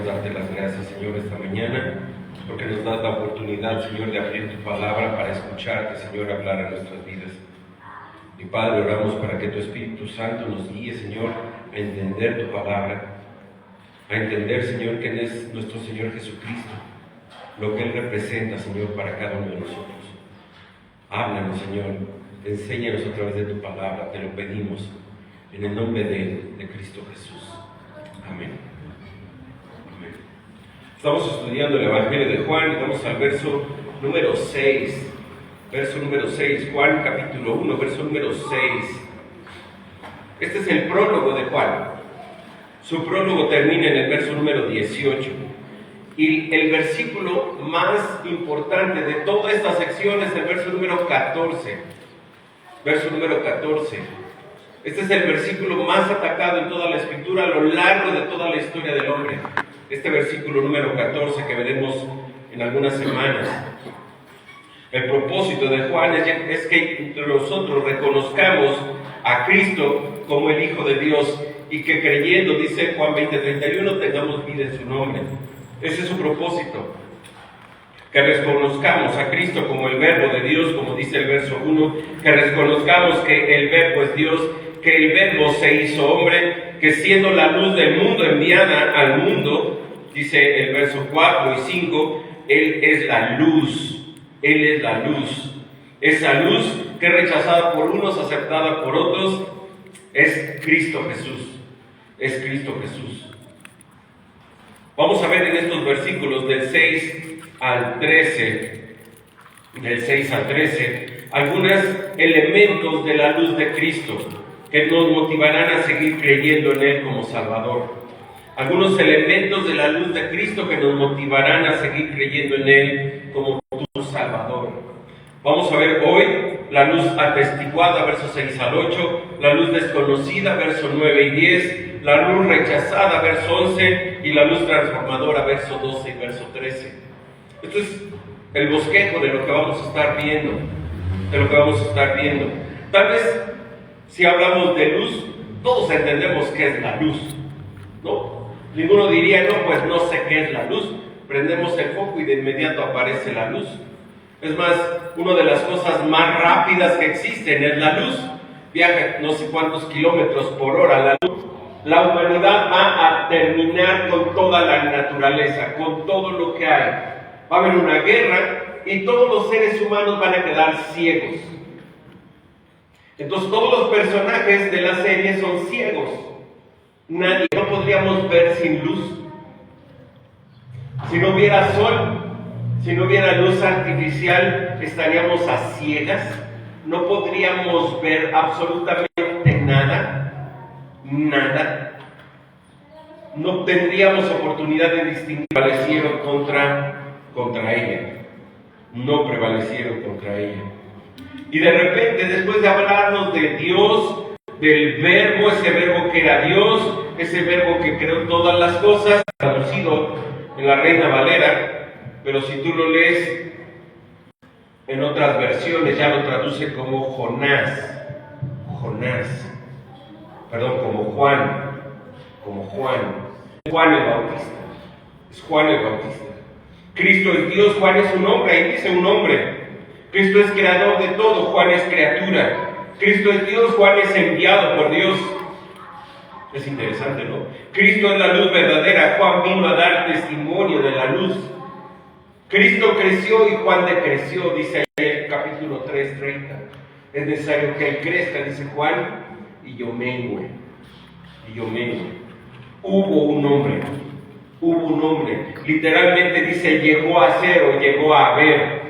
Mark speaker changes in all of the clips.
Speaker 1: darte las gracias, Señor, esta mañana, porque nos das la oportunidad, Señor, de abrir tu palabra para escucharte, Señor, hablar a nuestras vidas. Y Padre, oramos para que tu Espíritu Santo nos guíe, Señor, a entender tu palabra, a entender, Señor, quién es nuestro Señor Jesucristo, lo que Él representa, Señor, para cada uno de nosotros. Háblanos, Señor, enséñanos a través de tu palabra, te lo pedimos, en el nombre de Cristo Jesús. Amén. Amén. Estamos estudiando el Evangelio de Juan y vamos al verso número 6. Verso número 6, Juan capítulo 1, verso número 6. Este es el prólogo de Juan. Su prólogo termina en el verso número 18. Y el versículo más importante de toda esta sección es el verso número 14. Verso número 14. Este es el versículo más atacado en toda la Escritura a lo largo de toda la historia del hombre. Este versículo número 14 que veremos en algunas semanas. El propósito de Juan es que entre nosotros reconozcamos a Cristo como el Hijo de Dios y que creyendo, dice Juan 20:31, tengamos vida en su nombre. Ese es su propósito. Que reconozcamos a Cristo como el Verbo de Dios, como dice el verso 1, que reconozcamos que el Verbo es Dios, que el Verbo se hizo hombre, que siendo la luz del mundo enviada al mundo, dice el verso 4 y 5, Él es la luz. Él es la luz. Esa luz que es rechazada por unos, aceptada por otros, es Cristo Jesús. Es Cristo Jesús. Vamos a ver en estos versículos del 6 al 13, algunos elementos de la luz de Cristo que nos motivarán a seguir creyendo en Él como Salvador. Algunos elementos de la luz de Cristo que nos motivarán a seguir creyendo en Él como tu Salvador. Vamos a ver hoy la luz atestiguada, versos 6 al 8, la luz desconocida, versos 9 y 10, la luz rechazada, verso 11, y la luz transformadora, verso 12 y verso 13. Esto es el bosquejo de lo que vamos a estar viendo, Tal vez, si hablamos de luz, todos entendemos qué es la luz, ¿no? Ninguno diría, no, pues no sé qué es la luz. Prendemos el foco y de inmediato aparece la luz. Es más, una de las cosas más rápidas que existen es la luz. Viaja no sé cuántos kilómetros por hora la luz. La humanidad va a terminar con toda la naturaleza, con todo lo que hay. Va a haber una guerra y todos los seres humanos van a quedar ciegos. Entonces todos los personajes de la serie son ciegos. Nadie, no podríamos ver sin luz. Si no hubiera sol, si no hubiera luz artificial, estaríamos a ciegas. No podríamos ver absolutamente nada. No tendríamos oportunidad de distinguir. Prevalecieron contra ella. No prevalecieron contra ella. Y de repente, después de hablarnos de Dios, del Verbo, ese Verbo que era Dios, ese Verbo que creó todas las cosas, traducido en la Reina Valera, pero si tú lo lees en otras versiones, ya lo traduce como como Juan el Bautista. Es Juan el Bautista. Cristo es Dios, Juan es un hombre, ahí dice un hombre. Cristo es creador de todo, Juan es criatura. Cristo es Dios, Juan es enviado por Dios. Es interesante, ¿no? Cristo es la luz verdadera, Juan vino a dar testimonio de la luz. Cristo creció y Juan decreció, dice ahí el capítulo 3:30. Es necesario que Él crezca, dice Juan, y yo mengue. Hubo un hombre. Literalmente dice, llegó a ser o llegó a haber.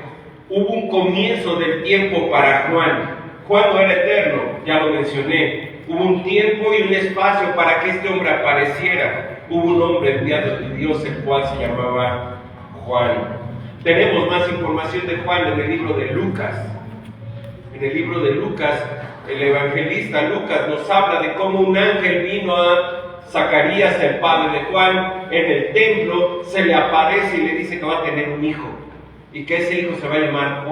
Speaker 1: Hubo un comienzo del tiempo para Juan. Juan no era eterno, ya lo mencioné. Hubo un tiempo y un espacio para que este hombre apareciera. Hubo un hombre enviado de Dios, el cual se llamaba Juan. Tenemos más información de Juan en el libro de Lucas. En el libro de Lucas, el evangelista Lucas nos habla de cómo un ángel vino a Zacarías, el padre de Juan, en el templo, se le aparece y le dice que va a tener un hijo. Y que ese hijo se va a llamar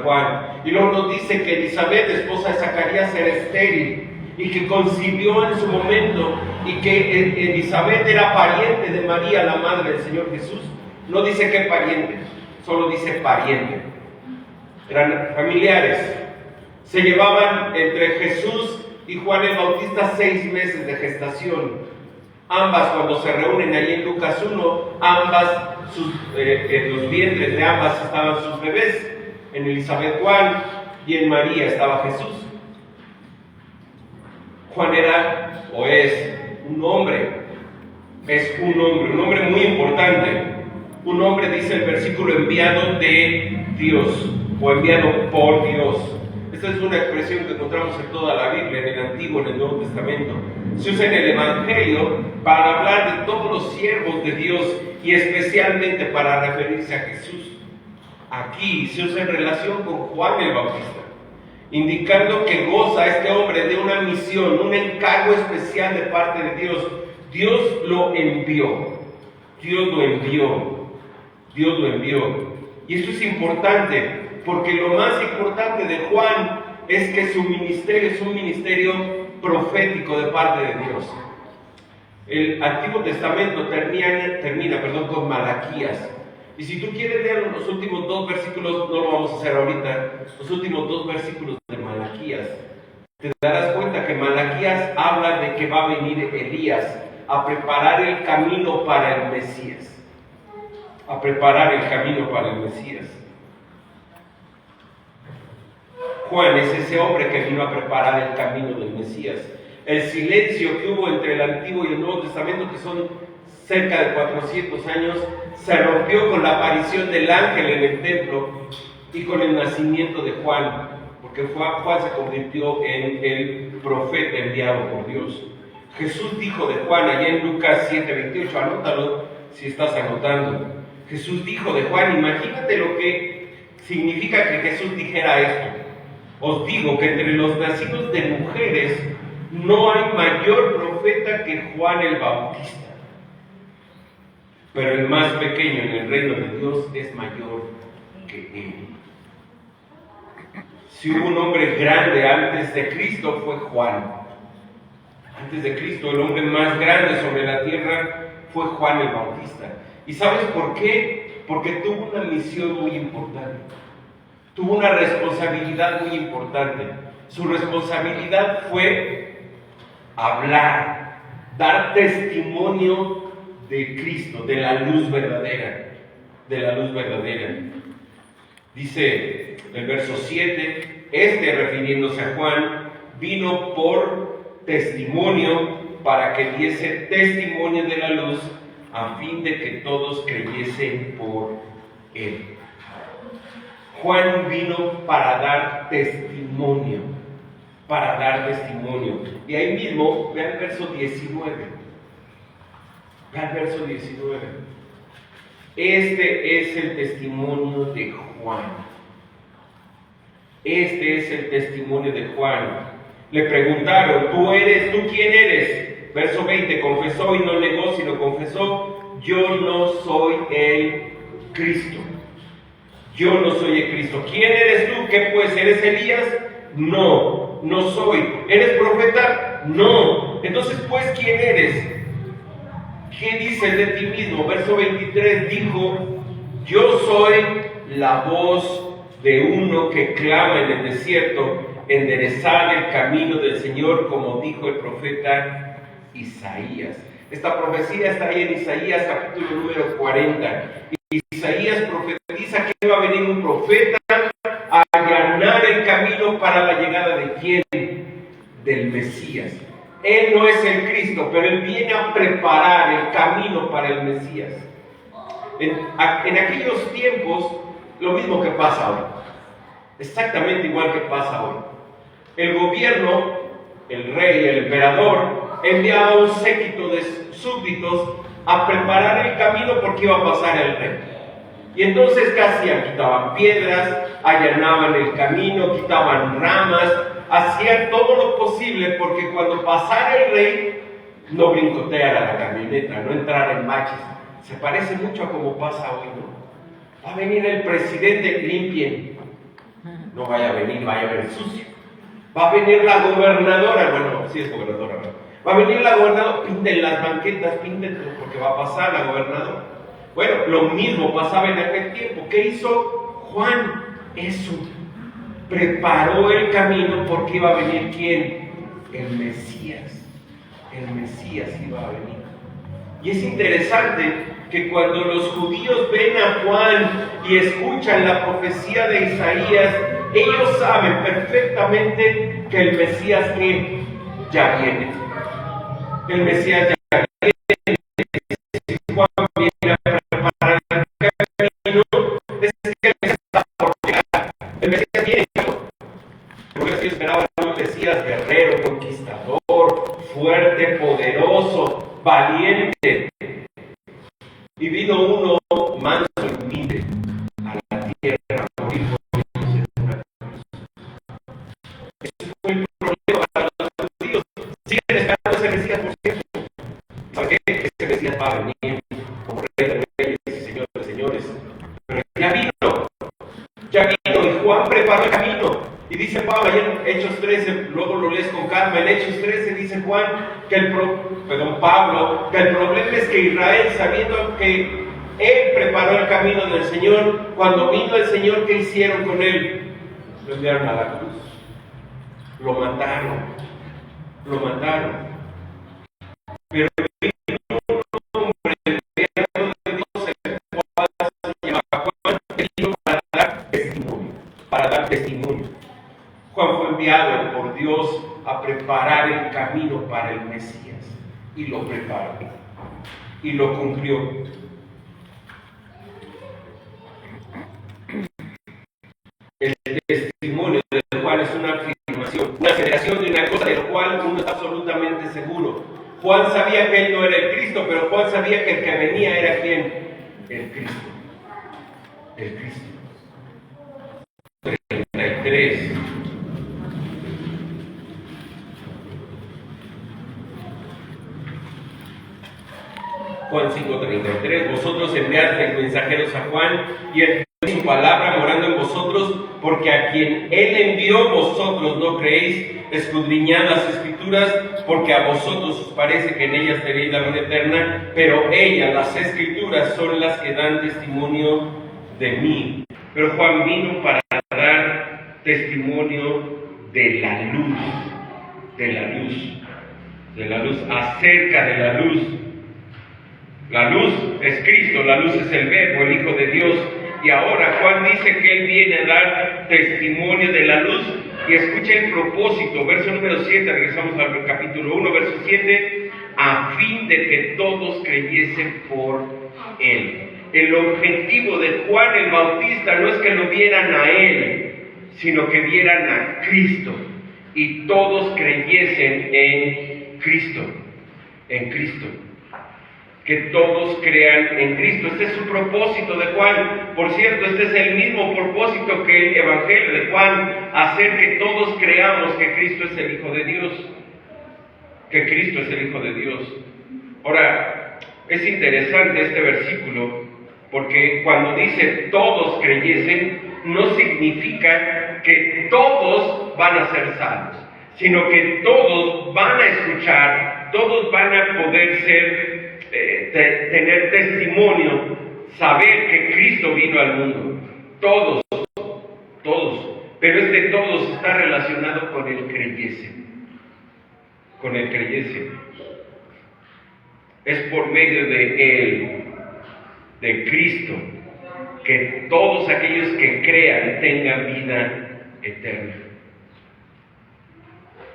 Speaker 1: Juan. Y luego nos dice que Elizabeth, esposa de Zacarías, era estéril. y que concibió en su momento, y que Elizabeth era pariente de María, la madre del Señor Jesús. No dice qué pariente, solo dice pariente. Eran familiares. Se llevaban entre Jesús y Juan el Bautista 6 meses de gestación. Ambas, cuando se reúnen ahí en Lucas 1, en los vientres de ambas estaban sus bebés. En Elizabeth Juan y en María estaba Jesús. Juan era o es un hombre muy importante. Un hombre, dice el versículo, enviado de Dios o enviado por Dios. Esta es una expresión que encontramos en toda la Biblia, en el Antiguo y en el Nuevo Testamento. Se usa en el Evangelio para hablar de todos los siervos de Dios y especialmente para referirse a Jesús. Aquí se usa en relación con Juan el Bautista, indicando que goza este hombre de una misión, un encargo especial de parte de Dios. Dios lo envió. Y esto es importante, porque lo más importante de Juan es que su ministerio es un ministerio profético de parte de Dios. El Antiguo Testamento termina con Malaquías. Y si tú quieres leer los últimos 2 versículos, no lo vamos a hacer ahorita, los últimos 2 versículos de Malaquías, te darás cuenta que Malaquías habla de que va a venir Elías a preparar el camino para el Mesías. Juan es ese hombre que vino a preparar el camino del Mesías. El silencio que hubo entre el Antiguo y el Nuevo Testamento, que son cerca de 400 años, se rompió con la aparición del ángel en el templo y con el nacimiento de Juan, porque Juan se convirtió en el profeta enviado por Dios. Jesús dijo de Juan, allá en Lucas 7:28, anótalo si estás anotando. Jesús dijo de Juan, imagínate lo que significa que Jesús dijera esto. Os digo que entre los nacidos de mujeres no hay mayor profeta que Juan el Bautista. Pero el más pequeño en el reino de Dios es mayor que él. Si hubo un hombre grande antes de Cristo, fue Juan. Antes de Cristo, el hombre más grande sobre la tierra fue Juan el Bautista. ¿Y sabes por qué? Porque tuvo una misión muy importante. Tuvo una responsabilidad muy importante. Su responsabilidad fue hablar, dar testimonio de Cristo, de la luz verdadera, Dice el verso 7, refiriéndose a Juan, vino por testimonio para que diese testimonio de la luz, a fin de que todos creyesen por él. Juan vino para dar testimonio, Y ahí mismo, vean el verso 19. Este es el testimonio de Juan. Le preguntaron, ¿tú quién eres? Verso 20, confesó y no negó, sino confesó, yo no soy el Cristo. ¿Quién eres tú? ¿Qué pues? ¿Eres Elías? No soy. ¿Eres profeta? No. Entonces, pues, ¿quién eres? ¿Qué dices de ti mismo? Verso 23 dijo, yo soy la voz de uno que clama en el desierto, enderezad el camino del Señor, como dijo el profeta Isaías. Esta profecía está ahí en Isaías capítulo número 40. Isaías profetiza que va a venir un profeta a allanar el camino para la llegada de ¿quién? Del Mesías. Él no es el Cristo, pero Él viene a preparar el camino para el Mesías. En aquellos tiempos, lo mismo que pasa hoy. Exactamente igual que pasa hoy. El gobierno, el rey, el emperador, enviaba un séquito de súbditos a preparar el camino porque iba a pasar el rey. Y entonces, ¿qué hacían? Quitaban piedras, allanaban el camino, quitaban ramas, hacían todo lo posible porque cuando pasara el rey, no brincoteara la camioneta, no entrara en baches. Se parece mucho a como pasa hoy, ¿no? Va a venir el presidente, limpien. No vaya a venir sucio. Va a venir la gobernadora, bueno, sí es gobernadora, ¿no? Va a venir la gobernadora, pinten las banquetas, pinten porque va a pasar la gobernadora. Bueno, lo mismo pasaba en aquel tiempo. ¿Qué hizo Juan? Eso. Preparó el camino porque iba a venir ¿quién? El Mesías. El Mesías iba a venir. Y es interesante que cuando los judíos ven a Juan y escuchan la profecía de Isaías, ellos saben perfectamente que el Mesías que ya viene. El Mesías ya viene. Si Juan viene a preparar el camino, es que el Mesías está por llegar. El Mesías viene. Porque ellos esperaban un Mesías guerrero, conquistador, fuerte, poderoso, valiente. Y vino uno manso y humilde a la tierra a morir por ellos en una cruz. Ese fue el problema para los judíos. Siguen esperando ese Mesías por cierto. ¿Sabe qué? Ese Mesías va a venir como Rey de Reyes y Señor de Señores. Pero ya vino y Juan preparó el camino. Y dice Pablo, allá en Hechos 13, luego lo lees con calma, en Hechos 13 dice Juan, Pablo, que el problema es que Israel, sabiendo que él preparó el camino del Señor, cuando vino el Señor, ¿qué hicieron con él? Lo enviaron a la cruz, lo mataron. Pero vino un hombre enviado de Dios, el cual se llama Juan, que vino para dar testimonio. Juan fue enviado por Dios a preparar el camino para el Mesías. Y lo preparó. Y lo cumplió. El testimonio del cual es una afirmación, una aceleración de una cosa de lo cual uno está absolutamente seguro. Juan sabía que él no era el Cristo, pero Juan sabía que el que venía era ¿quién? El Cristo. El Cristo. 33. Juan 5:33, vosotros enviasteis mensajeros a Juan, y él dio su palabra morando en vosotros, porque a quien él envió vosotros no creéis. Escudriñad las Escrituras, porque a vosotros os parece que en ellas tenéis la vida eterna, pero ellas, las Escrituras, son las que dan testimonio de mí. Pero Juan vino para dar testimonio de la luz, acerca de la luz. La luz es Cristo, la luz es el Verbo, el Hijo de Dios. Y ahora Juan dice que él viene a dar testimonio de la luz. Y escucha el propósito, verso número 7, regresamos al capítulo 1, verso 7, a fin de que todos creyesen por él. El objetivo de Juan el Bautista no es que lo vieran a él, sino que vieran a Cristo. Y todos creyesen en Cristo. Que todos crean en Cristo. Este es su propósito de Juan. Por cierto, este es el mismo propósito que el Evangelio de Juan, hacer que todos creamos que Cristo es el Hijo de Dios. Ahora, es interesante este versículo, porque cuando dice todos creyesen, no significa que todos van a ser salvos, sino que todos van a escuchar, todos van a poder ser tener testimonio, saber que Cristo vino al mundo. Todos, pero todos está relacionado con el creyese. Es por medio de Él, de Cristo, que todos aquellos que crean tengan vida eterna.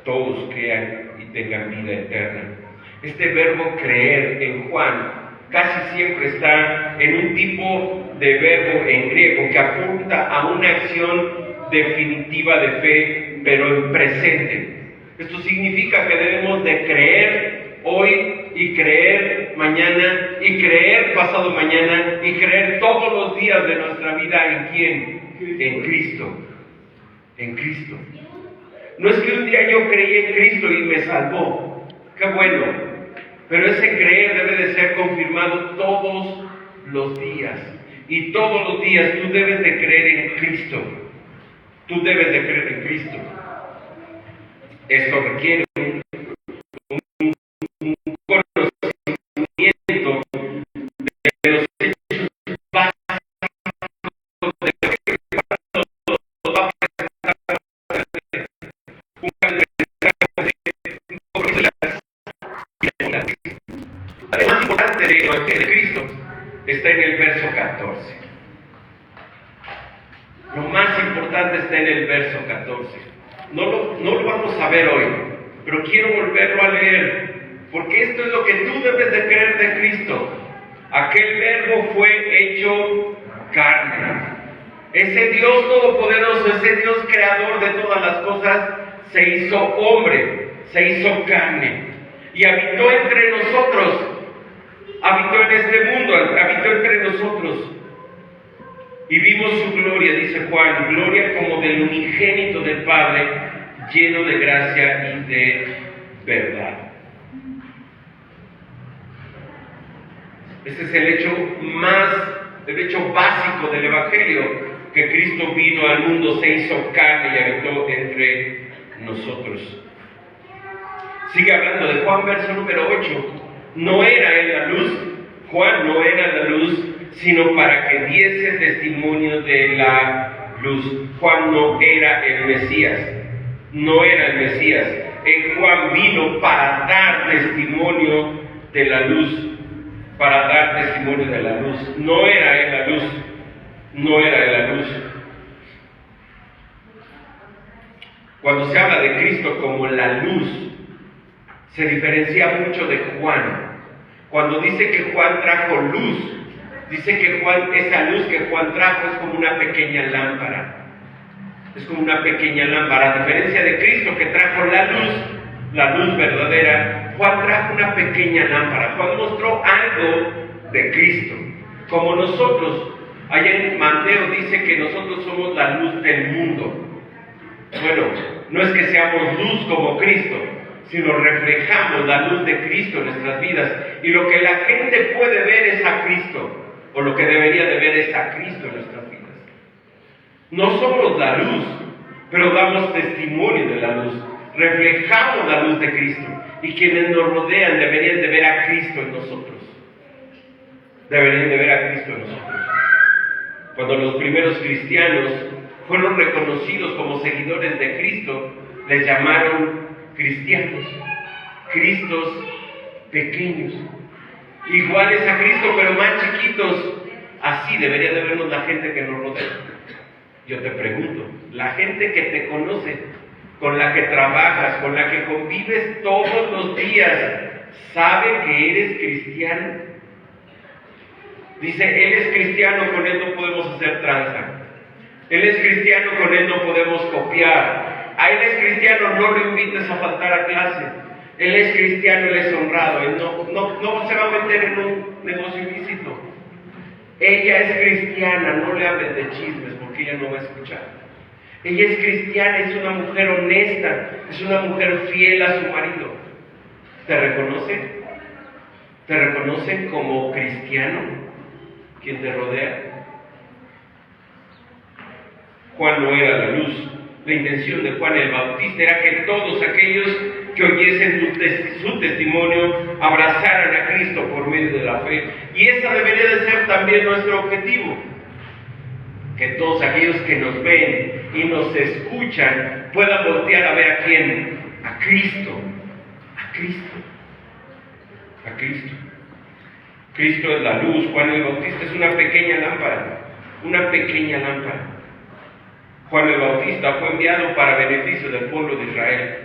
Speaker 1: Todos crean y tengan vida eterna. Este verbo creer en Juan casi siempre está en un tipo de verbo en griego que apunta a una acción definitiva de fe, pero en presente. Esto significa que debemos de creer hoy y creer mañana y creer pasado mañana y creer todos los días de nuestra vida ¿en quién? En Cristo. No es que un día yo creí en Cristo y me salvó. ¡Qué bueno! Pero ese creer debe de ser confirmado todos los días. Y todos los días tú debes de creer en Cristo. Esto requiere un conocimiento de los hechos básicos de lo más importante del Evangelio de Cristo está en el verso 14. Lo más importante está en el verso 14. No lo vamos a ver hoy, pero quiero volverlo a leer, porque esto es lo que tú debes de creer de Cristo. Aquel verbo fue hecho carne. Ese Dios todopoderoso, ese Dios creador de todas las cosas, se hizo hombre, se hizo carne y habitó entre nosotros. Habitó en este mundo, habitó entre nosotros. Y vimos su gloria, dice Juan, gloria como del unigénito del Padre, lleno de gracia y de verdad. Este es el hecho básico del Evangelio, que Cristo vino al mundo, se hizo carne y habitó entre nosotros. Sigue hablando de Juan, verso número 8. No era él la luz, Juan no era la luz, sino para que diese testimonio de la luz. Juan no era el Mesías, no era el Mesías. Juan vino para dar testimonio de la luz, para dar testimonio de la luz. No era él la luz, no era él la luz. Cuando se habla de Cristo como la luz, se diferencia mucho de Juan. Cuando dice que Juan trajo luz, dice que esa luz que Juan trajo es como una pequeña lámpara. Es como una pequeña lámpara. A diferencia de Cristo que trajo la luz verdadera, Juan trajo una pequeña lámpara. Juan mostró algo de Cristo. Como nosotros, allá en Mateo dice que nosotros somos la luz del mundo. Bueno, no es que seamos luz como Cristo, sino reflejamos la luz de Cristo en nuestras vidas. Y lo que la gente puede ver es a Cristo, o lo que debería de ver es a Cristo en nuestras vidas. No somos la luz, pero damos testimonio de la luz. Reflejamos la luz de Cristo. Y quienes nos rodean deberían de ver a Cristo en nosotros. Deberían de ver a Cristo en nosotros. Cuando los primeros cristianos fueron reconocidos como seguidores de Cristo, les llamaron cristianos, Cristos pequeños, iguales a Cristo pero más chiquitos. Así debería de vernos la gente que nos rodea. Yo te pregunto, la gente que te conoce, con la que trabajas, con la que convives todos los días, ¿sabe que eres cristiano? Dice, él es cristiano, con él no podemos hacer tranza. Él es cristiano, con él no podemos copiar. A él es cristiano, no lo invites a faltar a clase. Él es cristiano, él es honrado. Él no se va a meter en un negocio ilícito. Ella es cristiana, no le hables de chismes porque ella no va a escuchar. Ella es cristiana, es una mujer honesta, es una mujer fiel a su marido. ¿Te reconocen? ¿Te reconocen como cristiano? ¿Quién te rodea? Juan no era la luz. La intención de Juan el Bautista era que todos aquellos que oyesen su testimonio abrazaran a Cristo por medio de la fe. Y esa debería de ser también nuestro objetivo. Que todos aquellos que nos ven y nos escuchan puedan voltear a ver a quién, a Cristo, a Cristo, a Cristo. Cristo es la luz, Juan el Bautista es una pequeña lámpara, una pequeña lámpara. Juan el Bautista fue enviado para beneficio del pueblo de Israel,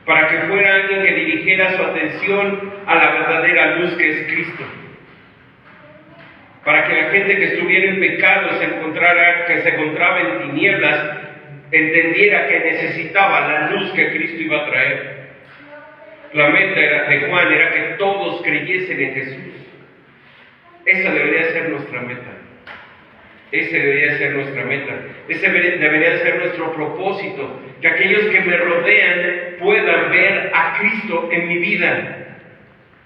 Speaker 1: para que fuera alguien que dirigiera su atención a la verdadera luz que es Cristo, para que la gente que estuviera en pecado que se encontraba en tinieblas, entendiera que necesitaba la luz que Cristo iba a traer. La meta de Juan era que todos creyesen en Jesús. Esa debería ser nuestra meta. Ese debería ser nuestra meta. Ese debería ser nuestro propósito. Que aquellos que me rodean puedan ver a Cristo en mi vida.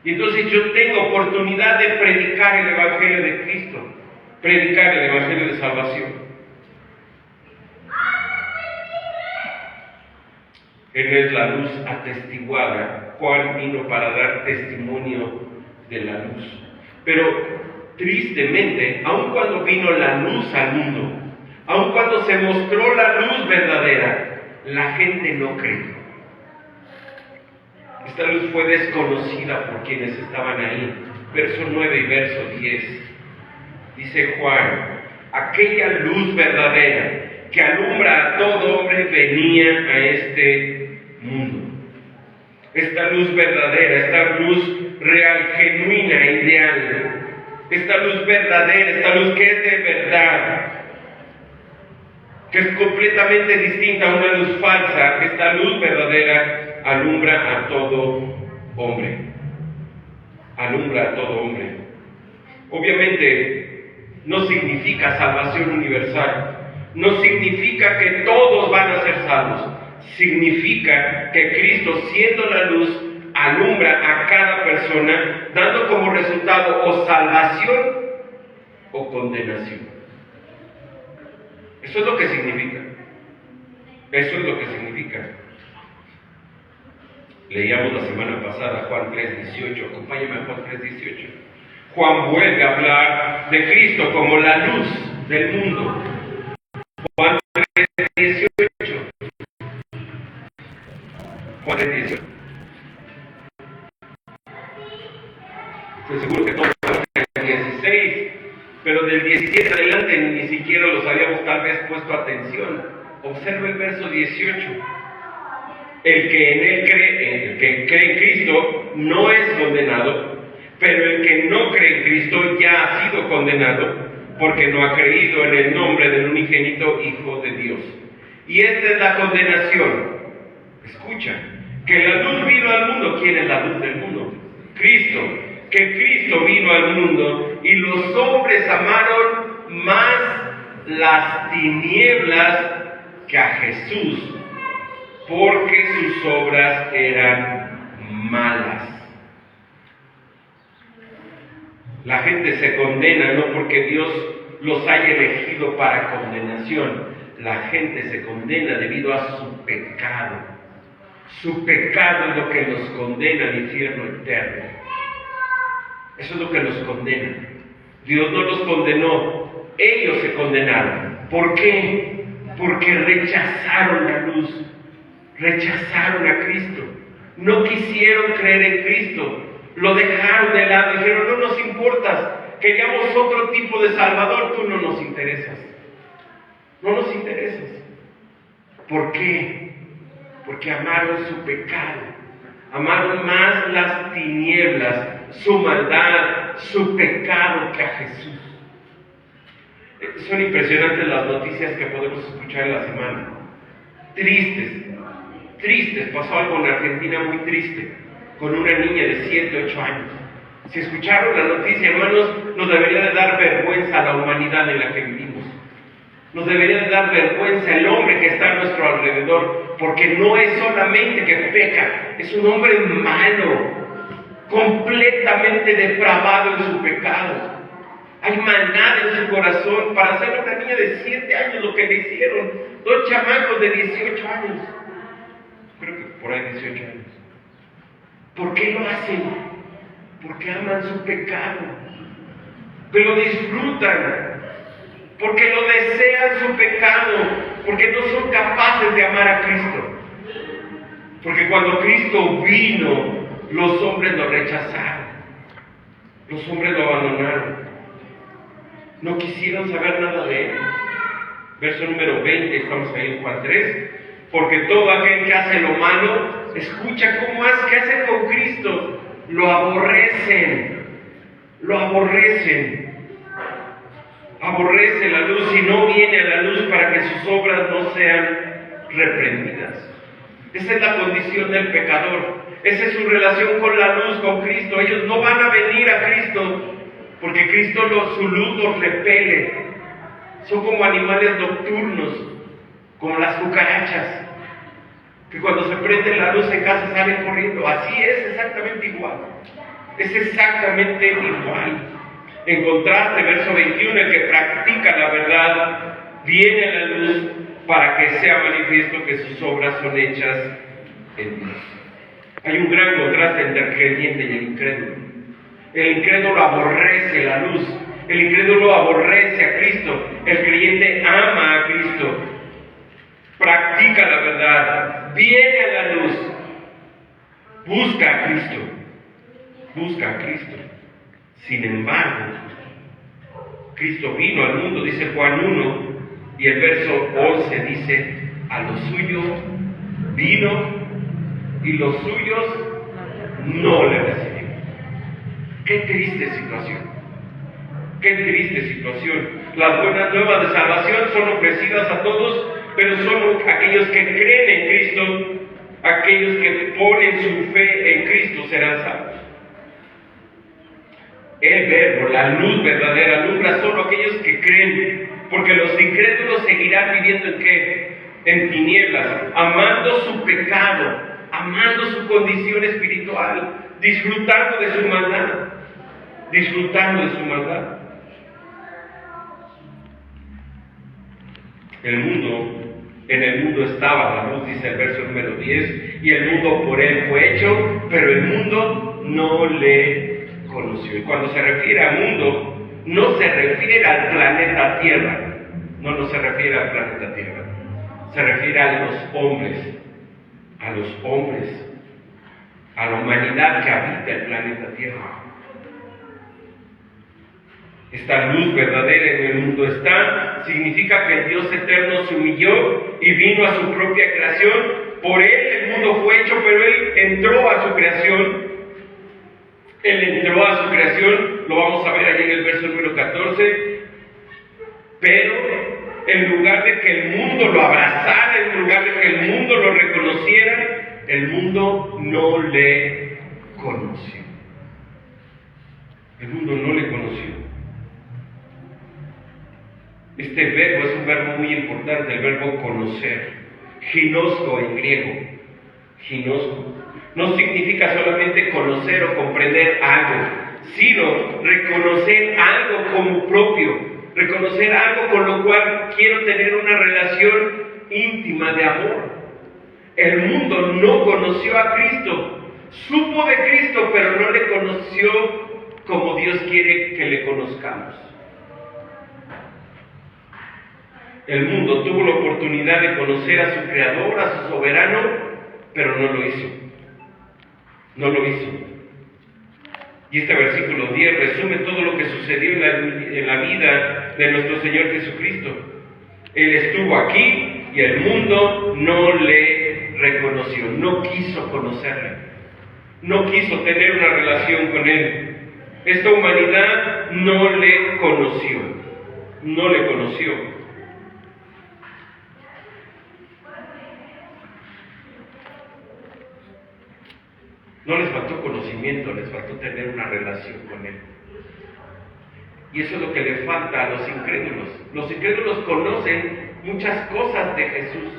Speaker 1: Y entonces yo tengo oportunidad de predicar el Evangelio de Cristo. Predicar el Evangelio de salvación. Él es la luz atestiguada. Juan vino para dar testimonio de la luz. Pero tristemente, aun cuando vino la luz al mundo, aun cuando se mostró la luz verdadera, la gente no creyó. Esta luz fue desconocida por quienes estaban ahí. Verso 9 y verso 10. Dice Juan: aquella luz verdadera que alumbra a todo hombre venía a este mundo. Esta luz verdadera, esta luz real, genuina, ideal, esta luz verdadera, esta luz que es de verdad, que es completamente distinta a una luz falsa, esta luz verdadera alumbra a todo hombre. Alumbra a todo hombre. Obviamente no significa salvación universal. No significa que todos van a ser salvos. Significa que Cristo, siendo la luz, alumbra a cada persona, dando como resultado o salvación o condenación. Eso es lo que significa. Eso es lo que significa. Leíamos la semana pasada Juan 3:18. Acompáñame a Juan 3:18. Juan vuelve a hablar de Cristo como la luz del mundo. Juan 3:18. Juan 3:18. Estoy seguro que todos el 16, pero del 17 adelante ni siquiera los habíamos tal vez puesto atención. Observa el verso 18. El que en él cree, el que cree en Cristo no es condenado, pero el que no cree en Cristo ya ha sido condenado, porque no ha creído en el nombre del unigénito Hijo de Dios. Y esta es la condenación. Escucha, que la luz vino al mundo. ¿Quién es la luz del mundo? Cristo. Que Cristo vino al mundo y los hombres amaron más las tinieblas que a Jesús, porque sus obras eran malas. La gente se condena no porque Dios los haya elegido para condenación. La gente se condena debido a su pecado. Su pecado es lo que los condena al infierno eterno. Eso es lo que los condena. Dios no los condenó, ellos se condenaron. ¿Por qué? Porque rechazaron la luz, rechazaron a Cristo, no quisieron creer en Cristo, lo dejaron de lado, dijeron: no nos importas, queríamos otro tipo de Salvador, tú no nos interesas, no nos interesas. ¿Por qué? Porque amaron su pecado, amaron más las tinieblas, su maldad, su pecado que a Jesús. Son impresionantes las noticias que podemos escuchar en la semana. Tristes. Pasó algo en Argentina muy triste, con una niña de 7, 8 años. Si escucharon la noticia, hermanos, nos debería de dar vergüenza a la humanidad en la que vivimos. Nos debería de dar vergüenza el hombre que está a nuestro alrededor, porque no es solamente que peca, es un hombre malo, completamente depravado en su pecado. Hay maldad en su corazón para hacer a una niña de 7 años lo que le hicieron 2 chamacos de 18 años. Creo que por ahí 18 años. ¿Por qué lo hacen? Porque aman su pecado, pero lo disfrutan, porque lo desean su pecado, porque no son capaces de amar a Cristo. Porque cuando Cristo vino, los hombres lo rechazaron, los hombres lo abandonaron, no quisieron saber nada de él. Verso número 20, estamos ahí en Juan 3. Porque todo aquel que hace lo malo, escucha cómo es que hace con Cristo, lo aborrecen, aborrece la luz y no viene a la luz para que sus obras no sean reprendidas. Esa es la condición del pecador, esa es su relación con la luz, con Cristo. Ellos no van a venir a Cristo porque Cristo su luz los repele. Son como animales nocturnos, como las cucarachas, que cuando se prende la luz en casa salen corriendo. Así es, exactamente igual. Es exactamente igual. En contraste, verso 21, el que practica la verdad viene a la luz para que sea manifiesto que sus obras son hechas en Dios. Hay un gran contraste entre el creyente y el incrédulo. El incrédulo aborrece la luz. El incrédulo aborrece a Cristo. El creyente ama a Cristo. Practica la verdad. Viene a la luz. Busca a Cristo. Busca a Cristo. Sin embargo, Cristo vino al mundo, dice Juan 1, y el verso 11 dice, a los suyos vino y los suyos no le recibieron. Qué triste situación. Qué triste situación. Las buenas nuevas de salvación son ofrecidas a todos, pero solo aquellos que creen en Cristo, aquellos que ponen su fe en Cristo serán salvos. El verbo, la luz verdadera, alumbra solo aquellos que creen, porque los incrédulos seguirán viviendo ¿en qué? En tinieblas, amando su pecado, amando su condición espiritual, disfrutando de su maldad, disfrutando de su maldad. En el mundo estaba la luz, dice el verso número 10, y el mundo por él fue hecho, pero el mundo no le conoció. Y cuando se refiere a mundo, no se refiere al planeta Tierra, no se refiere al planeta Tierra, se refiere a los hombres, a la humanidad que habita el planeta Tierra. Esta luz verdadera en el mundo está, significa que el Dios eterno se humilló y vino a su propia creación. Por él el mundo fue hecho, pero él entró a su creación. Él entró a su creación, lo vamos a ver allí en el verso número 14. Pero en lugar de que el mundo lo abrazara, en lugar de que el mundo lo reconociera, el mundo no le conoció. El mundo no le conoció. Este verbo es un verbo muy importante, el verbo conocer. Ginosko en griego. Ginosko. No significa solamente conocer o comprender algo, sino reconocer algo como propio. Reconocer algo con lo cual quiero tener una relación íntima de amor. El mundo no conoció a Cristo. Supo de Cristo, pero no le conoció como Dios quiere que le conozcamos. El mundo tuvo la oportunidad de conocer a su Creador, a su soberano, pero no lo hizo. No lo hizo. Y este versículo 10 resume todo lo que sucedió en la vida de nuestro Señor Jesucristo. Él estuvo aquí y el mundo no le reconoció, no quiso conocerle, no quiso tener una relación con Él. Esta humanidad no le conoció, no le conoció. No les faltó conocimiento, les faltó tener una relación con Él. Y eso es lo que le falta a los incrédulos. Los incrédulos conocen muchas cosas de Jesús,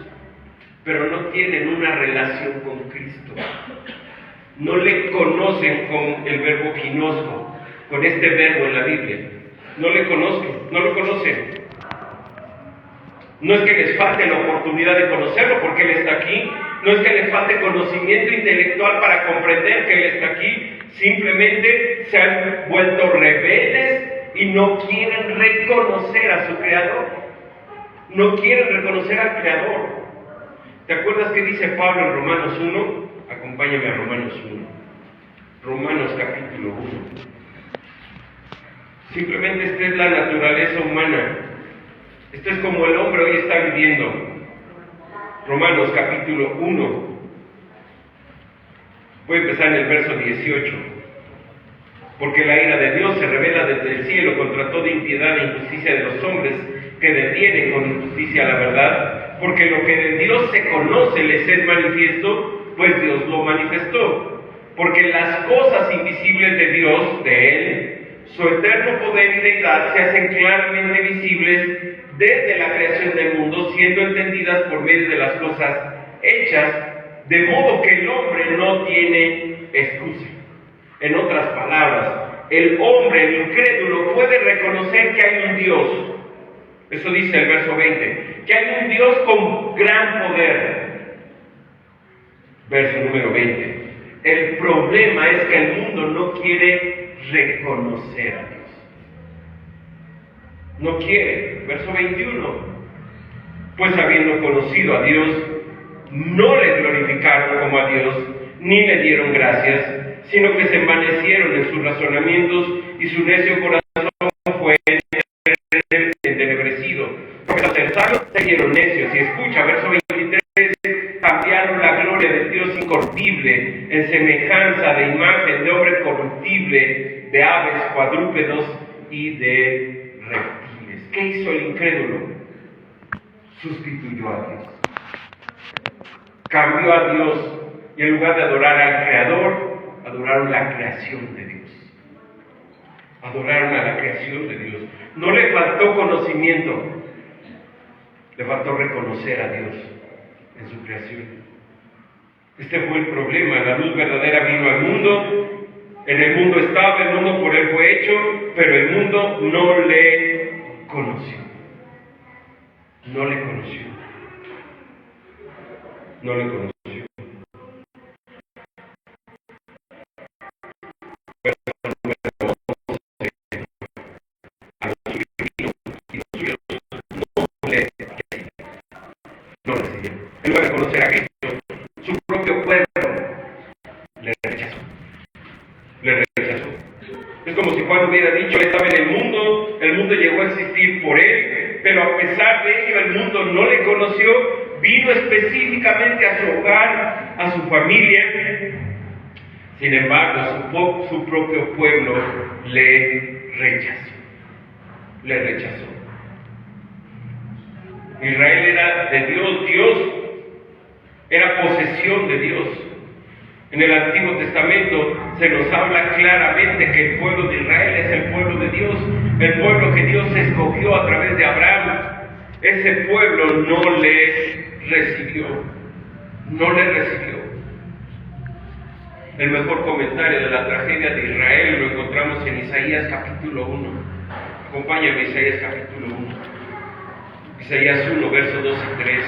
Speaker 1: pero no tienen una relación con Cristo. No le conocen con el verbo ginosco, con este verbo en la Biblia. No le conocen, no lo conocen. No es que les falte la oportunidad de conocerlo porque Él está aquí. No es que les falte conocimiento intelectual para comprender que Él está aquí. Simplemente se han vuelto rebeldes y no quieren reconocer a su Creador. No quieren reconocer al Creador. ¿Te acuerdas qué dice Pablo en Romanos 1? Acompáñame a Romanos 1. Romanos capítulo 1. Simplemente esta es la naturaleza humana. Esto es como el hombre hoy está viviendo. Romanos capítulo 1. Voy a empezar en el verso 18. Porque la ira de Dios se revela desde el cielo contra toda impiedad e injusticia de los hombres que detienen con injusticia la verdad. Porque lo que de Dios se conoce les es manifiesto, pues Dios lo manifestó. Porque las cosas invisibles de Dios, de Él, su eterno poder y deidad se hacen claramente visibles desde la creación del mundo, siendo entendidas por medio de las cosas hechas, de modo que el hombre no tiene excusa. En otras palabras, el hombre, el incrédulo, puede reconocer que hay un Dios. Eso dice el verso 20, que hay un Dios con gran poder. Verso número 20. El problema es que el mundo no quiere reconocer a Dios. No quiere. Verso 21. Pues habiendo conocido a Dios, no le glorificaron como a Dios, ni le dieron gracias, sino que se envanecieron en sus razonamientos y su necio corazón fue entenebrecido. Porque los sensatos se dieron necios. Y escucha, verso 23, cambiaron la gloria de Dios incorruptible en semejanza de imagen de hombre corruptible, de aves, cuadrúpedos y de reptiles. ¿Qué hizo el incrédulo? Sustituyó a Dios. Cambió a Dios y en lugar de adorar al Creador, adoraron la creación de Dios. Adoraron a la creación de Dios. No le faltó conocimiento, le faltó reconocer a Dios en su creación. Este fue el problema. La luz verdadera vino al mundo, en el mundo estaba, el mundo por él fue hecho, pero el mundo no le conoció. No le conoció. No le conoció. En lugar de conocer a Cristo, su propio pueblo le rechazó. Le rechazó. Es como si Juan hubiera dicho, él estaba en el mundo llegó a existir por él, pero a pesar de ello el mundo no le conoció, vino específicamente a su hogar, a su familia. Sin embargo, su propio pueblo le rechazó. Le rechazó. Israel era de Dios, Dios era posesión de Dios. En el Antiguo Testamento se nos habla claramente que el pueblo de Israel es el pueblo de Dios, el pueblo que Dios escogió a través de Abraham. Ese pueblo no le recibió, no le recibió. El mejor comentario de la tragedia de Israel lo encontramos en Isaías capítulo 1. Acompáñame a Isaías capítulo 1. Isaías 1, versos 2 y 3.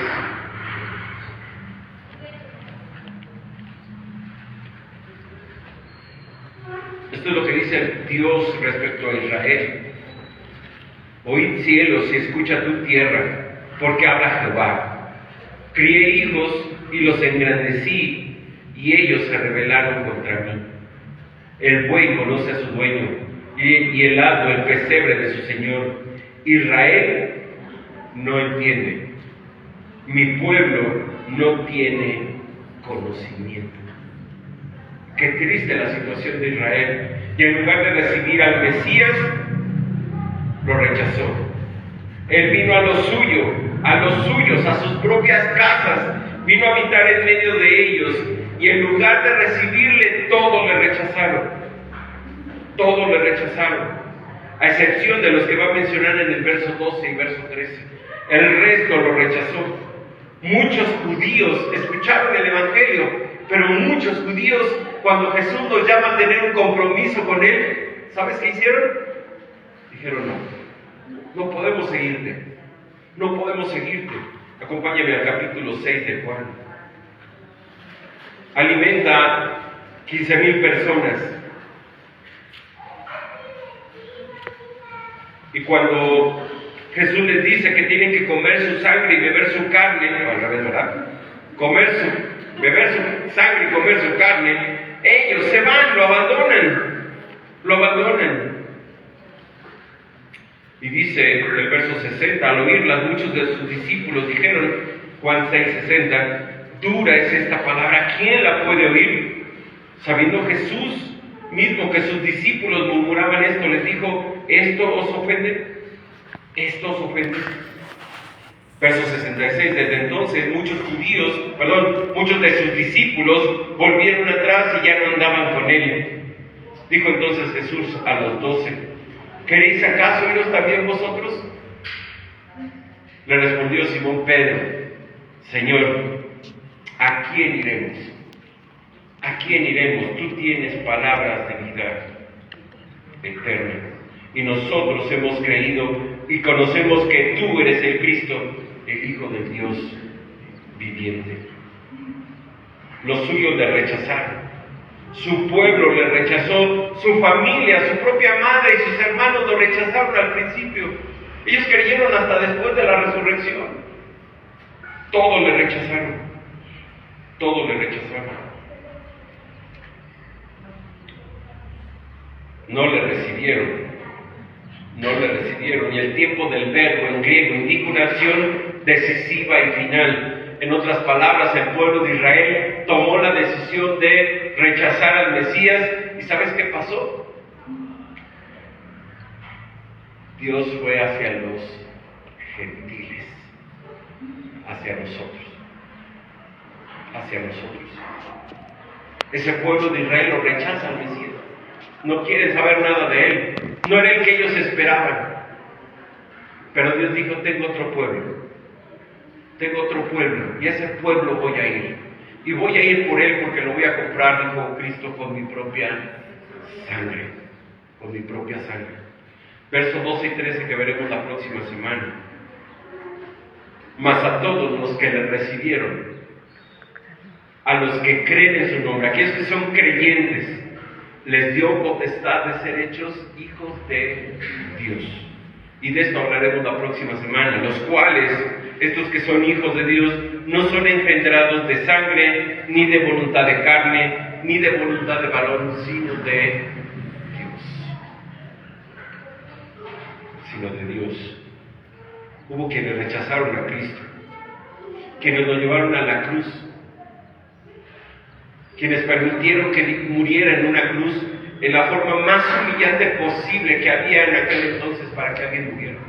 Speaker 1: Esto es lo que dice Dios respecto a Israel. Oíd cielos y escucha tu tierra, porque habla Jehová. Crié hijos y los engrandecí, y ellos se rebelaron contra mí. El buey conoce a su dueño, y el asno el pesebre de su señor. Israel no entiende. Mi pueblo no tiene conocimiento. Qué triste la situación de Israel. Y en lugar de recibir al Mesías, lo rechazó. Él vino a lo suyo, a los suyos, a sus propias casas. Vino a habitar en medio de ellos. Y en lugar de recibirle, todos le rechazaron. Todos le rechazaron. A excepción de los que va a mencionar en el verso 12 y verso 13. El resto lo rechazó. Muchos judíos escucharon el Evangelio, pero muchos judíos, cuando Jesús los llama a tener un compromiso con Él, ¿sabes qué hicieron? Dijeron, no podemos seguirte, no podemos seguirte. Acompáñame al capítulo 6 de Juan. Alimenta 15,000 personas. Y cuando Jesús les dice que tienen que comer su sangre y beber su carne, al revés, ¿verdad? Beber su sangre y comer su carne, ellos se van, lo abandonan. Y dice el verso 60, al oírlas muchos de sus discípulos dijeron, Juan 6:60, dura es esta palabra, ¿quién la puede oír? Sabiendo Jesús mismo que sus discípulos murmuraban esto, les dijo, ¿esto os ofende? ¿Esto os ofende? Verso 66, desde entonces muchos de sus discípulos volvieron atrás y ya no andaban con él. Dijo entonces Jesús a los 12, ¿queréis acaso iros también vosotros? Le respondió Simón Pedro, Señor, ¿a quién iremos? ¿A quién iremos? Tú tienes palabras de vida eterna. Y nosotros hemos creído y conocemos que tú eres el Cristo, el Hijo de Dios viviente. Los suyos le rechazaron. Su pueblo le rechazó, su familia, su propia madre y sus hermanos lo rechazaron al principio. Ellos creyeron hasta después de la resurrección. Todos le rechazaron. Todos le rechazaron. No le recibieron. No le recibieron. Y el tiempo del verbo en griego indica una acción decisiva y final. En otras palabras, el pueblo de Israel tomó la decisión de rechazar al Mesías. ¿Y sabes qué pasó? Dios fue hacia los gentiles, hacia nosotros, hacia nosotros. Ese pueblo de Israel lo rechaza al Mesías. No quieren saber nada de él. No era el que ellos esperaban. Pero Dios dijo, tengo otro pueblo. Tengo otro pueblo, y a ese pueblo voy a ir. Y voy a ir por él porque lo voy a comprar, dijo Cristo, con mi propia sangre. Con mi propia sangre. Versos 12 y 13 que veremos la próxima semana. Mas a todos los que le recibieron, a los que creen en su nombre, aquellos que son creyentes, les dio potestad de ser hechos hijos de Dios. Y de esto hablaremos la próxima semana, los cuales, estos que son hijos de Dios, no son engendrados de sangre, ni de voluntad de carne, ni de voluntad de varón, sino de Dios. Sino de Dios. Hubo quienes rechazaron a Cristo, quienes lo llevaron a la cruz, quienes permitieron que muriera en una cruz en la forma más humillante posible que había en aquel entonces para que alguien muriera.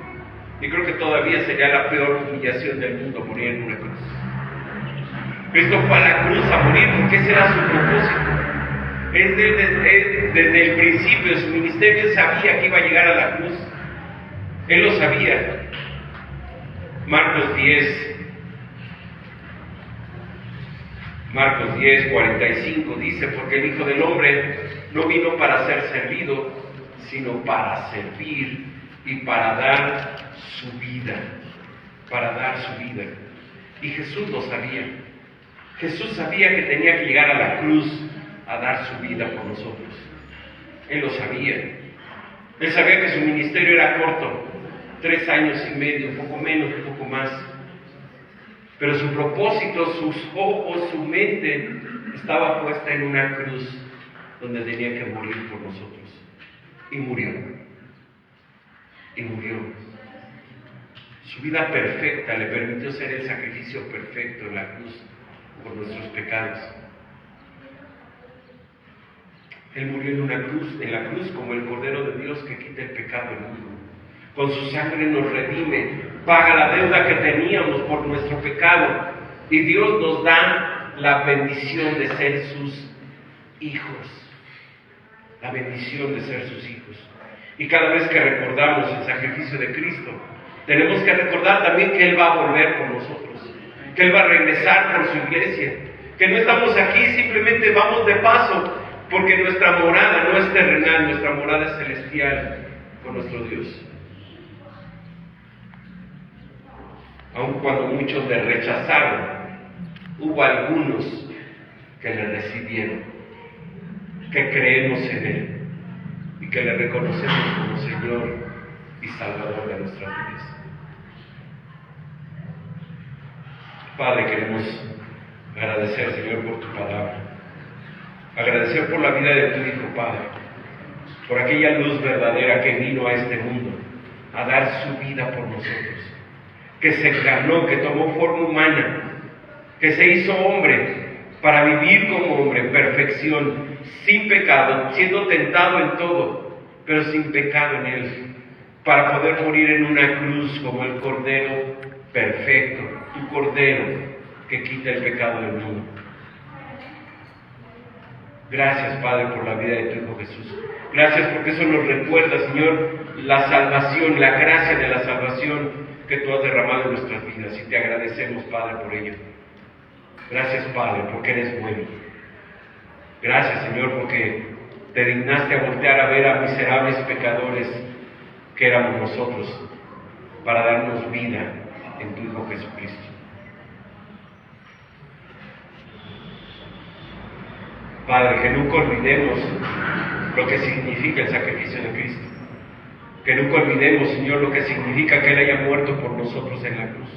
Speaker 1: Y creo que todavía sería la peor humillación del mundo morir en una cruz. Cristo fue a la cruz a morir porque ese era su propósito. Desde el principio de su ministerio él sabía que iba a llegar a la cruz. Él lo sabía. Marcos 10, 45 dice, porque el Hijo del Hombre no vino para ser servido, sino para servir y para dar su vida. Para dar su vida. Y Jesús lo sabía. Jesús sabía que tenía que llegar a la cruz a dar su vida por nosotros. Él lo sabía. Él sabía que su ministerio era corto, 3 años y medio, un poco menos, un poco más. Pero su propósito, sus ojos, su mente estaba puesta en una cruz donde tenía que morir por nosotros. Y murió. Y murió. Su vida perfecta le permitió ser el sacrificio perfecto en la cruz por nuestros pecados. Él murió en la cruz como el Cordero de Dios que quita el pecado del mundo. Con su sangre nos redime, paga la deuda que teníamos por nuestro pecado y Dios nos da la bendición de ser sus hijos. La bendición de ser sus hijos. Y cada vez que recordamos el sacrificio de Cristo, tenemos que recordar también que Él va a volver por nosotros, que Él va a regresar por su iglesia, que no estamos aquí, simplemente vamos de paso, porque nuestra morada no es terrenal, nuestra morada es celestial con nuestro Dios. Aun cuando muchos le rechazaron, hubo algunos que le recibieron, que creemos en Él y que le reconocemos como Señor y Salvador de nuestras vidas. Padre, queremos agradecer, Señor, por tu palabra, agradecer por la vida de tu Hijo, Padre, por aquella luz verdadera que vino a este mundo a dar su vida por nosotros, que se encarnó, que tomó forma humana, que se hizo hombre para vivir como hombre en perfección, sin pecado, siendo tentado en todo, pero sin pecado en él, para poder morir en una cruz como el Cordero perfecto, tu Cordero que quita el pecado del mundo. Gracias, Padre, por la vida de tu Hijo Jesús. Gracias porque eso nos recuerda, Señor, la salvación, la gracia de la salvación que tú has derramado en nuestras vidas. Y te agradecemos, Padre, por ello. Gracias, Padre, porque eres bueno. Gracias, Señor, porque te dignaste a voltear a ver a miserables pecadores que éramos nosotros, para darnos vida en tu Hijo Jesucristo. Padre, que nunca olvidemos lo que significa el sacrificio de Cristo. Que nunca olvidemos, Señor, lo que significa que Él haya muerto por nosotros en la cruz.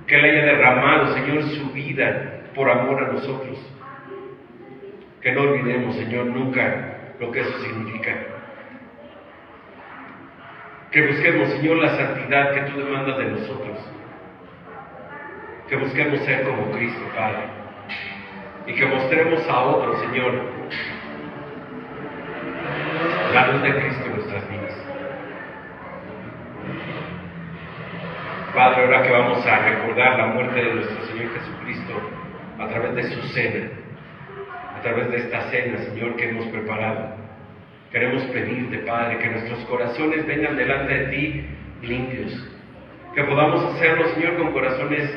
Speaker 1: Que Él haya derramado, Señor, su vida por amor a nosotros. Que no olvidemos, Señor, nunca lo que eso significa. Que busquemos, Señor, la santidad que tú demandas de nosotros. Que busquemos ser como Cristo, Padre. Y que mostremos a otros, Señor, la luz de Cristo en nuestras vidas. Padre, ahora que vamos a recordar la muerte de nuestro Señor Jesucristo a través de su cena, a través de esta cena, Señor, que hemos preparado, queremos pedirte, Padre, que nuestros corazones vengan delante de ti limpios, que podamos hacerlo, Señor, con corazones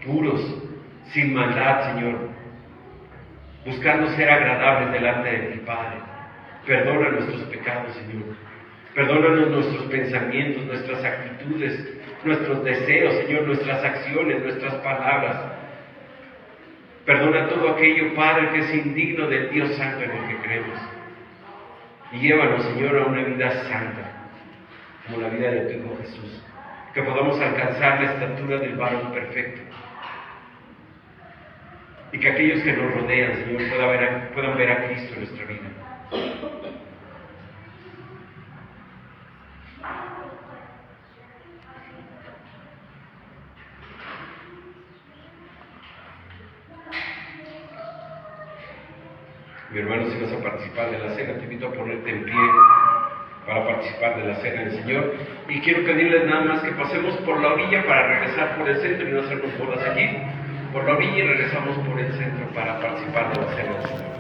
Speaker 1: puros, sin maldad, Señor, buscando ser agradables delante de ti, Padre. Perdona nuestros pecados, Señor. Perdónanos nuestros pensamientos, nuestras actitudes, nuestros deseos, Señor, nuestras acciones, nuestras palabras. Perdona todo aquello, Padre, que es indigno del Dios Santo en el que creemos. Y llévanos, Señor, a una vida santa, como la vida de tu Hijo Jesús. Que podamos alcanzar la estatura del varón perfecto. Y que aquellos que nos rodean, Señor, puedan ver a Cristo en nuestra vida. Mi hermano, si vas a participar de la cena, te invito a ponerte en pie para participar de la cena del Señor. Y quiero pedirles nada más que pasemos por la orilla para regresar por el centro y no hacernos bolas aquí. Por la orilla y regresamos por el centro para participar de la cena del Señor.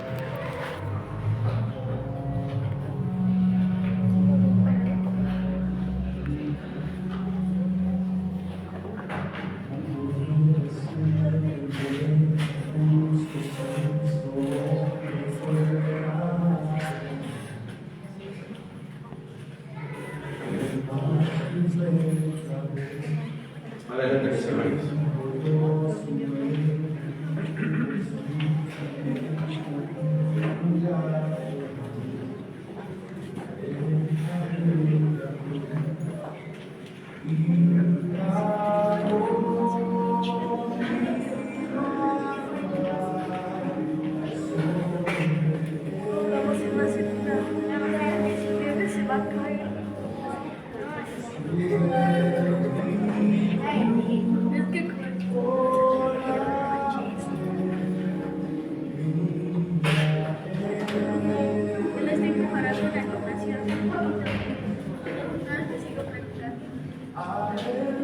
Speaker 1: Adelante, mis hermanos.
Speaker 2: Amen.